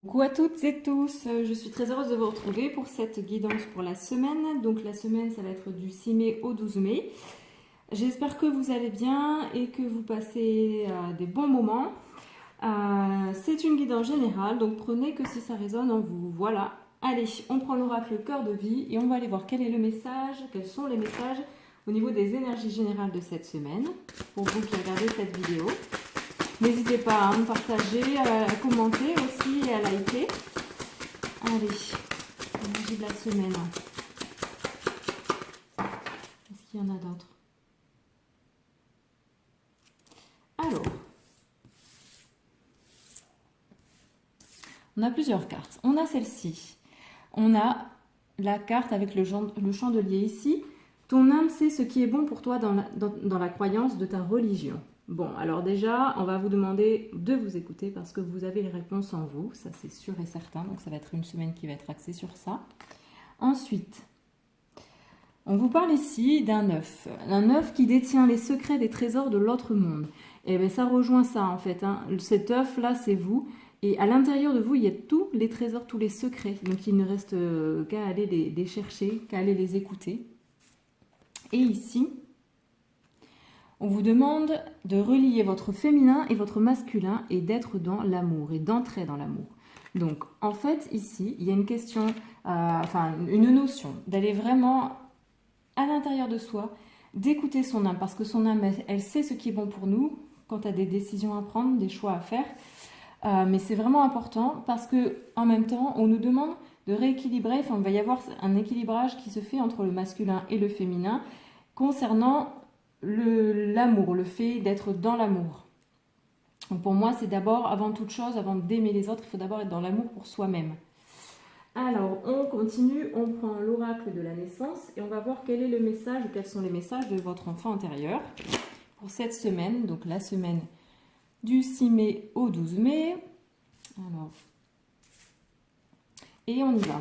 Coucou à toutes et tous, je suis très heureuse de vous retrouver pour cette guidance pour la semaine. Donc la semaine, ça va être du 6 mai au 12 mai. J'espère que vous allez bien et que vous passez des bons moments. C'est une guidance générale, donc prenez que si ça résonne en vous. Voilà, allez, on prend l'oracle cœur de vie et on va aller voir quel est le message, quels sont les messages au niveau des énergies générales de cette semaine, pour vous qui regardez cette vidéo. N'hésitez pas à me partager, à commenter aussi et à liker. Allez, l'énergie de la semaine. Est-ce qu'il y en a d'autres? Alors, on a plusieurs cartes. On a celle-ci. On a la carte avec le chandelier ici. Ton âme sait ce qui est bon pour toi dans la croyance de ta religion. Bon, alors déjà, on va vous demander de vous écouter parce que vous avez les réponses en vous, ça c'est sûr et certain, donc ça va être une semaine qui va être axée sur ça. Ensuite, on vous parle ici d'un œuf, qui détient les secrets des trésors de l'autre monde. Et bien ça rejoint ça en fait, hein. Cet œuf là c'est vous, et à l'intérieur de vous il y a tous les trésors, tous les secrets, donc il ne reste qu'à aller les chercher, qu'à aller les écouter. Et ici, on vous demande de relier votre féminin et votre masculin et d'être dans l'amour et d'entrer dans l'amour. Donc, en fait, ici, il y a une question, une notion d'aller vraiment à l'intérieur de soi, d'écouter son âme, parce que son âme, elle sait ce qui est bon pour nous quand tu as des décisions à prendre, des choix à faire. Mais c'est vraiment important parce que en même temps, on nous demande de rééquilibrer, il va y avoir un équilibrage qui se fait entre le masculin et le féminin concernant l'amour, le fait d'être dans l'amour. Donc pour moi, c'est d'abord, avant toute chose, avant d'aimer les autres, il faut d'abord être dans l'amour pour soi-même. Alors, on continue, on prend l'oracle de la naissance et on va voir quel est le message ou quels sont les messages de votre enfant intérieur pour cette semaine, donc la semaine du 6 mai au 12 mai. Alors, et on y va.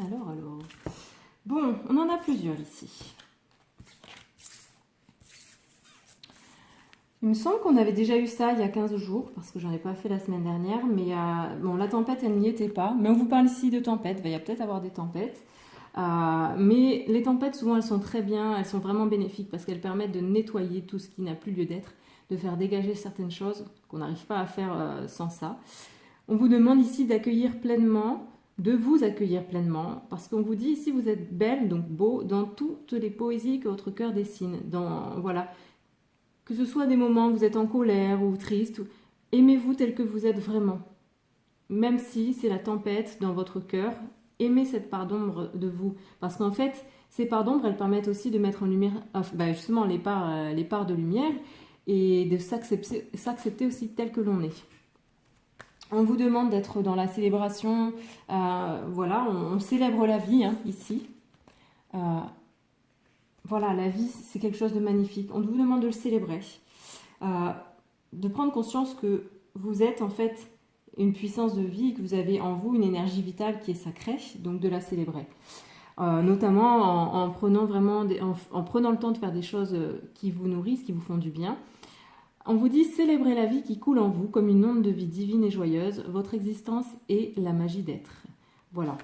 Alors. Bon, on en a plusieurs ici. Il me semble qu'on avait déjà eu ça il y a 15 jours, parce que j'en ai pas fait la semaine dernière, mais bon, la tempête, elle n'y était pas. Mais on vous parle ici de tempête, il va y peut-être avoir des tempêtes. Mais les tempêtes, souvent, elles sont très bien, elles sont vraiment bénéfiques, parce qu'elles permettent de nettoyer tout ce qui n'a plus lieu d'être, de faire dégager certaines choses qu'on n'arrive pas à faire sans ça. On vous demande ici d'accueillir pleinement, de vous accueillir pleinement, parce qu'on vous dit ici, vous êtes belle, donc beau, dans toutes les poésies que votre cœur dessine. Voilà. Que ce soit des moments où vous êtes en colère ou triste, aimez-vous tel que vous êtes vraiment. Même si c'est la tempête dans votre cœur, aimez cette part d'ombre de vous. Parce qu'en fait, ces parts d'ombre, elles permettent aussi de mettre en lumière justement les parts de lumière et de s'accepter aussi tel que l'on est. On vous demande d'être dans la célébration. Voilà, on célèbre la vie ici. Voilà, la vie, c'est quelque chose de magnifique. On vous demande de le célébrer, de prendre conscience que vous êtes en fait une puissance de vie, que vous avez en vous une énergie vitale qui est sacrée, donc de la célébrer. Notamment en prenant en prenant le temps de faire des choses qui vous nourrissent, qui vous font du bien. On vous dit célébrez la vie qui coule en vous comme une onde de vie divine et joyeuse. Votre existence est la magie d'être. Voilà.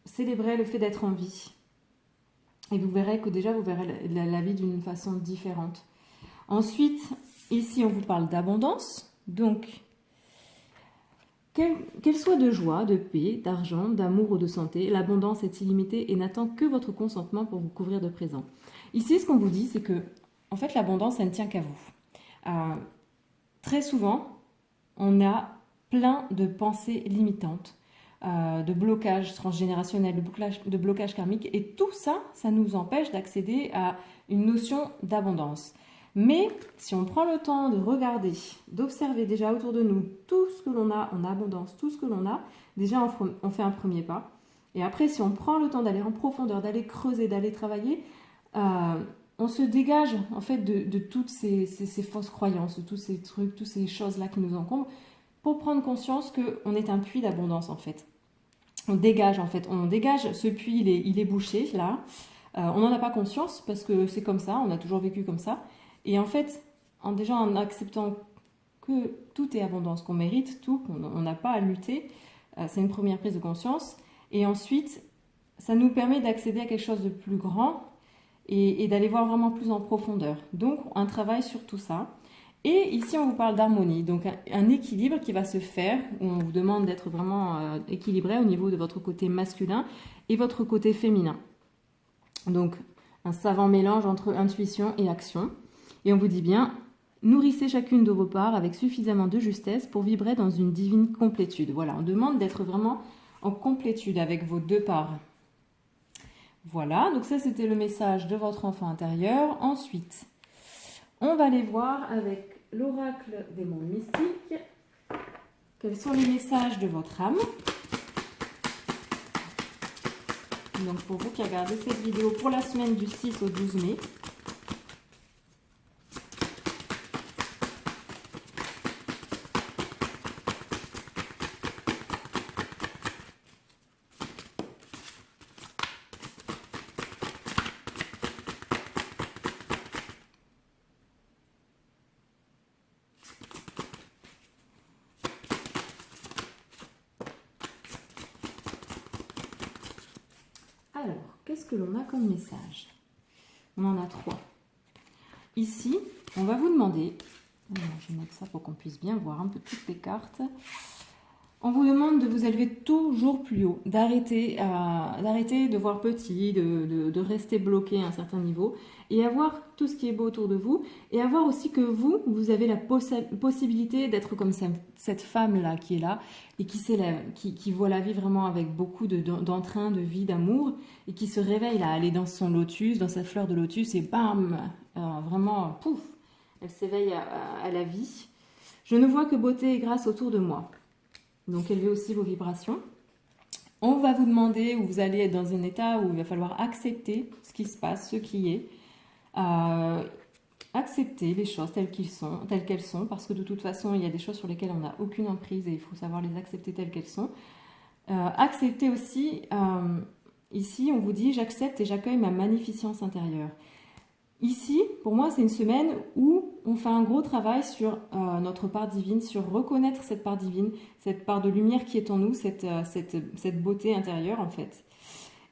Célébrez le fait d'être en vie. Et vous verrez que déjà, vous verrez la vie d'une façon différente. Ensuite, ici, on vous parle d'abondance. Donc, qu'elle soit de joie, de paix, d'argent, d'amour ou de santé, l'abondance est illimitée et n'attend que votre consentement pour vous couvrir de présent. Ici, ce qu'on vous dit, c'est que, en fait, l'abondance, elle ne tient qu'à vous. Très souvent, on a plein de pensées limitantes, de blocage transgénérationnel, de blocage karmique, et tout ça, ça nous empêche d'accéder à une notion d'abondance. Mais si on prend le temps de regarder, d'observer déjà autour de nous tout ce que l'on a en abondance, tout ce que l'on a, déjà on fait un premier pas. Et après, si on prend le temps d'aller en profondeur, d'aller creuser, d'aller travailler, on se dégage en fait de toutes ces fausses croyances, de tous ces trucs, toutes ces choses-là qui nous encombrent, pour prendre conscience qu'on est un puits d'abondance en fait. On dégage ce puits, il est bouché là. On n'en a pas conscience parce que c'est comme ça, on a toujours vécu comme ça. Et en fait, déjà en acceptant que tout est abondance, qu'on mérite tout, qu'on n'a pas à lutter, c'est une première prise de conscience. Et ensuite, ça nous permet d'accéder à quelque chose de plus grand et d'aller voir vraiment plus en profondeur. Donc, un travail sur tout ça. Et ici, on vous parle d'harmonie, donc un équilibre qui va se faire, où on vous demande d'être vraiment équilibré au niveau de votre côté masculin et votre côté féminin. Donc, un savant mélange entre intuition et action. Et on vous dit bien, nourrissez chacune de vos parts avec suffisamment de justesse pour vibrer dans une divine complétude. Voilà, on demande d'être vraiment en complétude avec vos deux parts. Voilà, donc ça c'était le message de votre enfant intérieur. Ensuite, on va aller voir avec l'oracle des mondes mystiques quels sont les messages de votre âme. Donc pour vous qui regardez cette vidéo pour la semaine du 6 au 12 mai. Alors, qu'est-ce que l'on a comme message? On en a 3. Ici, on va vous demander, je vais mettre ça pour qu'on puisse bien voir un peu toutes les cartes. On vous demande de vous élever toujours plus haut, d'arrêter de voir petit, de rester bloqué à un certain niveau et avoir tout ce qui est beau autour de vous et avoir aussi que vous avez la possibilité d'être comme cette femme-là qui est là et qui s'élève, qui voit la vie vraiment avec beaucoup d'entrain, de vie, d'amour et qui se réveille là, elle est dans son lotus, dans sa fleur de lotus et bam, vraiment pouf, elle s'éveille à la vie. Je ne vois que beauté et grâce autour de moi. Donc, élevez aussi vos vibrations. On va vous demander, où vous allez être dans un état où il va falloir accepter ce qui se passe, ce qui est. Accepter les choses telles qu'elles sont, parce que de toute façon, il y a des choses sur lesquelles on n'a aucune emprise et il faut savoir les accepter telles qu'elles sont. Accepter aussi, ici, on vous dit, j'accepte et j'accueille ma magnificence intérieure. Ici, pour moi, c'est une semaine où on fait un gros travail sur notre part divine, sur reconnaître cette part divine, cette part de lumière qui est en nous, cette beauté intérieure en fait.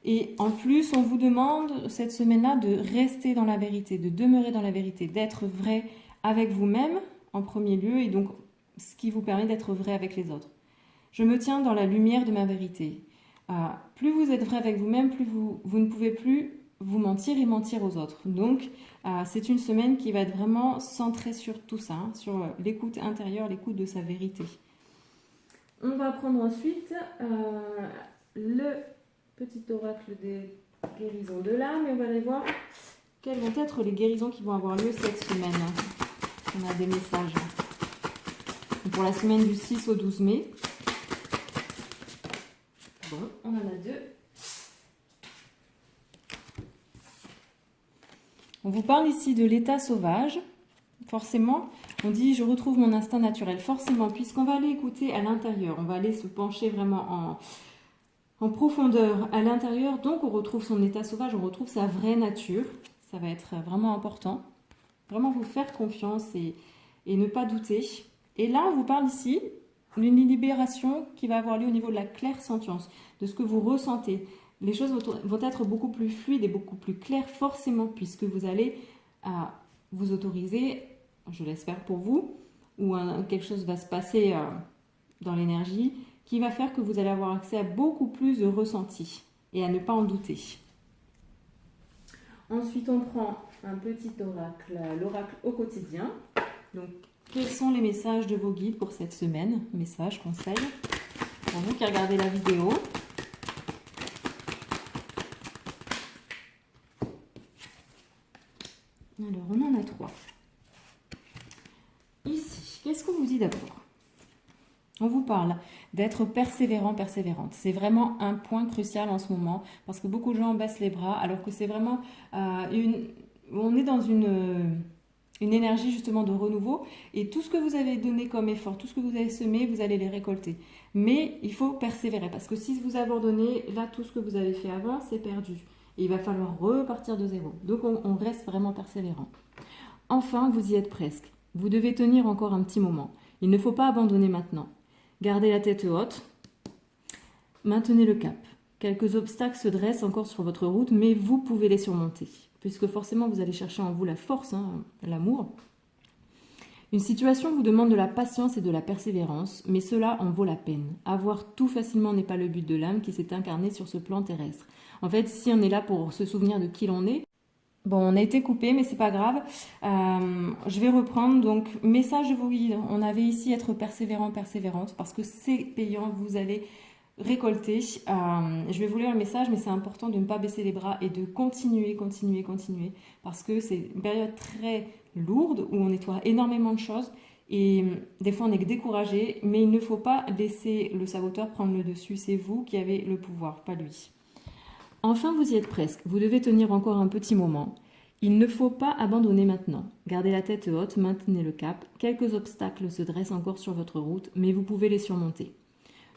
Et en plus, on vous demande cette semaine-là de rester dans la vérité, de demeurer dans la vérité, d'être vrai avec vous-même en premier lieu et donc ce qui vous permet d'être vrai avec les autres. Je me tiens dans la lumière de ma vérité. Plus vous êtes vrai avec vous-même, plus vous ne pouvez plus vous mentir et mentir aux autres. Donc, c'est une semaine qui va être vraiment centrée sur tout ça, hein, sur l'écoute intérieure, l'écoute de sa vérité. On va prendre ensuite le petit oracle des guérisons de l'âme et on va aller voir quelles vont être les guérisons qui vont avoir lieu cette semaine. On a des messages pour la semaine du 6 au 12 mai. Bon, on en a 2. On vous parle ici de l'état sauvage. Forcément, on dit « je retrouve mon instinct naturel ». Forcément, puisqu'on va aller écouter à l'intérieur, on va aller se pencher vraiment en profondeur à l'intérieur. Donc, on retrouve son état sauvage, on retrouve sa vraie nature. Ça va être vraiment important. Vraiment vous faire confiance et ne pas douter. Et là, on vous parle ici d'une libération qui va avoir lieu au niveau de la clairsentience, de ce que vous ressentez. Les choses vont être beaucoup plus fluides et beaucoup plus claires forcément puisque vous allez vous autoriser, je l'espère pour vous, ou quelque chose va se passer dans l'énergie qui va faire que vous allez avoir accès à beaucoup plus de ressentis et à ne pas en douter. Ensuite, on prend un petit oracle, l'oracle au quotidien. Donc, quels sont les messages de vos guides pour cette semaine? Messages, conseils. Pour vous qui regardez la vidéo. Alors, on en a 3. Ici, qu'est-ce qu'on vous dit d'abord? On vous parle d'être persévérant, persévérante. C'est vraiment un point crucial en ce moment parce que beaucoup de gens baissent les bras alors que c'est vraiment on est dans une une énergie justement de renouveau. Et tout ce que vous avez donné comme effort, tout ce que vous avez semé, vous allez les récolter. Mais il faut persévérer parce que si vous abandonnez, là, tout ce que vous avez fait avant, c'est perdu. Et il va falloir repartir de zéro. Donc, on reste vraiment persévérant. Enfin, vous y êtes presque. Vous devez tenir encore un petit moment. Il ne faut pas abandonner maintenant. Gardez la tête haute. Maintenez le cap. Quelques obstacles se dressent encore sur votre route, mais vous pouvez les surmonter. Puisque forcément, vous allez chercher en vous la force, l'amour. Une situation vous demande de la patience et de la persévérance, mais cela en vaut la peine. Avoir tout facilement n'est pas le but de l'âme qui s'est incarnée sur ce plan terrestre. En fait, ici, on est là pour se souvenir de qui l'on est. Bon, on a été coupé, mais c'est pas grave. Je vais reprendre. Donc, message de vos guides. On avait ici être persévérant, persévérante, parce que c'est payant. Vous allez récolter. Je vais vous lire le message, mais c'est important de ne pas baisser les bras et de continuer, continuer, continuer, parce que c'est une période très lourde où on nettoie énormément de choses et des fois on est découragé, mais il ne faut pas laisser le saboteur prendre le dessus. C'est vous qui avez le pouvoir, pas lui. Enfin, vous y êtes presque. Vous devez tenir encore un petit moment. Il ne faut pas abandonner maintenant. Gardez la tête haute, maintenez le cap. Quelques obstacles se dressent encore sur votre route, mais vous pouvez les surmonter.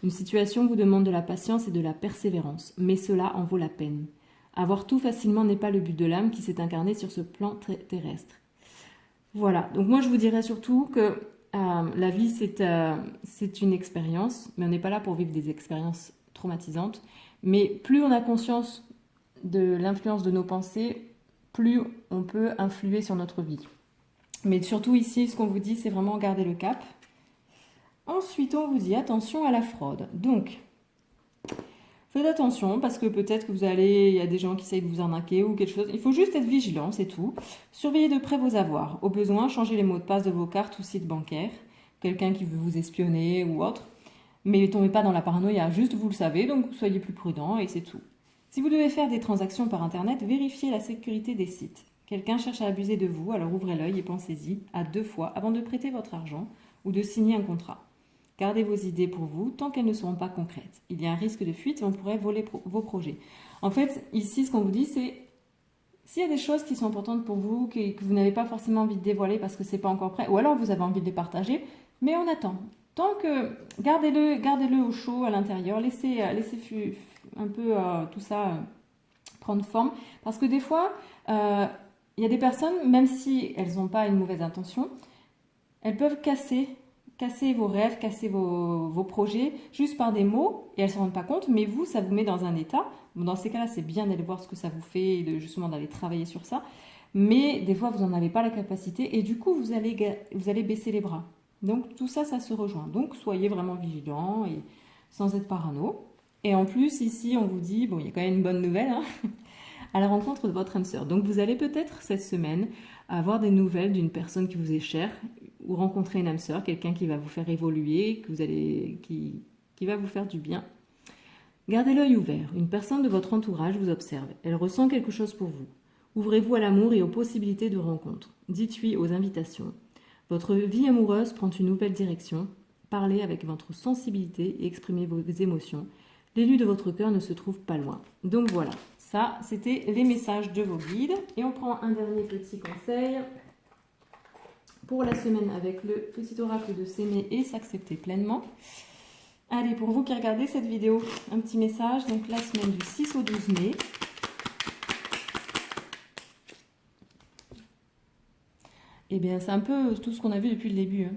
Une situation vous demande de la patience et de la persévérance, mais cela en vaut la peine. Avoir tout facilement n'est pas le but de l'âme qui s'est incarnée sur ce plan terrestre. Voilà, donc moi je vous dirais surtout que la vie c'est une expérience, mais on n'est pas là pour vivre des expériences traumatisantes. Mais plus on a conscience de l'influence de nos pensées, plus on peut influer sur notre vie. Mais surtout ici, ce qu'on vous dit, c'est vraiment garder le cap. Ensuite, on vous dit attention à la fraude. Donc, faites attention parce que peut-être que il y a des gens qui essayent de vous arnaquer ou quelque chose. Il faut juste être vigilant, c'est tout. Surveillez de près vos avoirs. Au besoin, changez les mots de passe de vos cartes ou sites bancaires. Quelqu'un qui veut vous espionner ou autre. Mais ne tombez pas dans la paranoïa, juste vous le savez, donc soyez plus prudent et c'est tout. Si vous devez faire des transactions par Internet, vérifiez la sécurité des sites. Quelqu'un cherche à abuser de vous, alors ouvrez l'œil et pensez-y à 2 fois avant de prêter votre argent ou de signer un contrat. Gardez vos idées pour vous tant qu'elles ne seront pas concrètes. Il y a un risque de fuite et on pourrait voler vos projets. En fait, ici, ce qu'on vous dit, c'est s'il y a des choses qui sont importantes pour vous, que vous n'avez pas forcément envie de dévoiler parce que c'est pas encore prêt, ou alors vous avez envie de les partager, mais on attend. Tant que gardez-le au chaud à l'intérieur, laissez un peu tout ça prendre forme, parce que des fois, il y a des personnes, même si elles n'ont pas une mauvaise intention, elles peuvent casser vos rêves, casser vos projets juste par des mots et elles ne se rendent pas compte, mais vous, ça vous met dans un état. Bon, dans ces cas-là, c'est bien d'aller voir ce que ça vous fait et justement d'aller travailler sur ça, mais des fois, vous n'en avez pas la capacité et du coup, vous allez baisser les bras. Donc tout ça, ça se rejoint. Donc soyez vraiment vigilants et sans être parano. Et en plus, ici, on vous dit, bon, il y a quand même une bonne nouvelle, à la rencontre de votre âme sœur. Donc vous allez peut-être cette semaine avoir des nouvelles d'une personne qui vous est chère ou rencontrer une âme sœur, quelqu'un qui va vous faire évoluer, qui va vous faire du bien. Gardez l'œil ouvert. Une personne de votre entourage vous observe. Elle ressent quelque chose pour vous. Ouvrez-vous à l'amour et aux possibilités de rencontre. Dites oui aux invitations. Votre vie amoureuse prend une nouvelle direction. Parlez avec votre sensibilité et exprimez vos émotions. L'élu de votre cœur ne se trouve pas loin. Donc voilà, ça c'était les messages de vos guides. Et on prend un dernier petit conseil pour la semaine avec le petit oracle de s'aimer et s'accepter pleinement. Allez, pour vous qui regardez cette vidéo, un petit message. Donc la semaine du 6 au 12 mai. Eh bien, c'est un peu tout ce qu'on a vu depuis le début.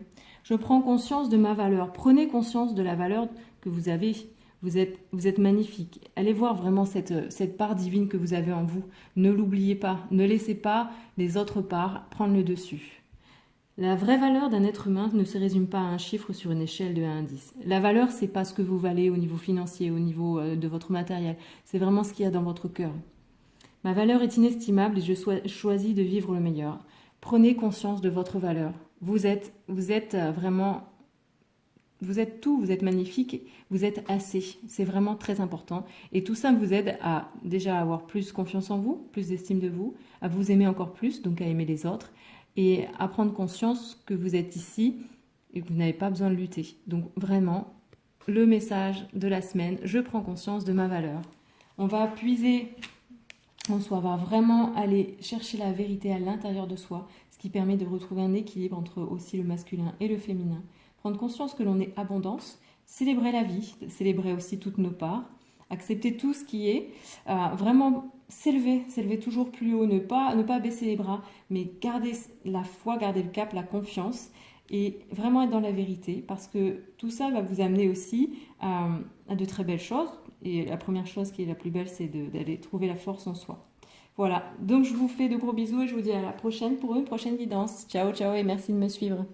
Je prends conscience de ma valeur. Prenez conscience de la valeur que vous avez. Vous êtes magnifique. Allez voir vraiment cette part divine que vous avez en vous. Ne l'oubliez pas. Ne laissez pas les autres parts prendre le dessus. La vraie valeur d'un être humain ne se résume pas à un chiffre sur une échelle de 1 à 10. La valeur, c'est pas ce que vous valez au niveau financier, au niveau de votre matériel. C'est vraiment ce qu'il y a dans votre cœur. Ma valeur est inestimable et je choisis de vivre le meilleur. Prenez conscience de votre valeur. Vous êtes vraiment... Vous êtes tout, vous êtes magnifique, vous êtes assez. C'est vraiment très important. Et tout ça vous aide à déjà avoir plus confiance en vous, plus d'estime de vous, à vous aimer encore plus, donc à aimer les autres, et à prendre conscience que vous êtes ici et que vous n'avez pas besoin de lutter. Donc vraiment, le message de la semaine, je prends conscience de ma valeur. On va puiser en soi, va vraiment aller chercher la vérité à l'intérieur de soi, ce qui permet de retrouver un équilibre entre aussi le masculin et le féminin. Prendre conscience que l'on est abondance, célébrer la vie, célébrer aussi toutes nos parts, accepter tout ce qui est, vraiment s'élever toujours plus haut, ne pas baisser les bras, mais garder la foi, garder le cap, la confiance et vraiment être dans la vérité parce que tout ça va vous amener aussi à de très belles choses. Et la première chose qui est la plus belle, c'est d'aller trouver la force en soi. Voilà, donc je vous fais de gros bisous et je vous dis à la prochaine pour une prochaine guidance. Ciao, ciao et merci de me suivre.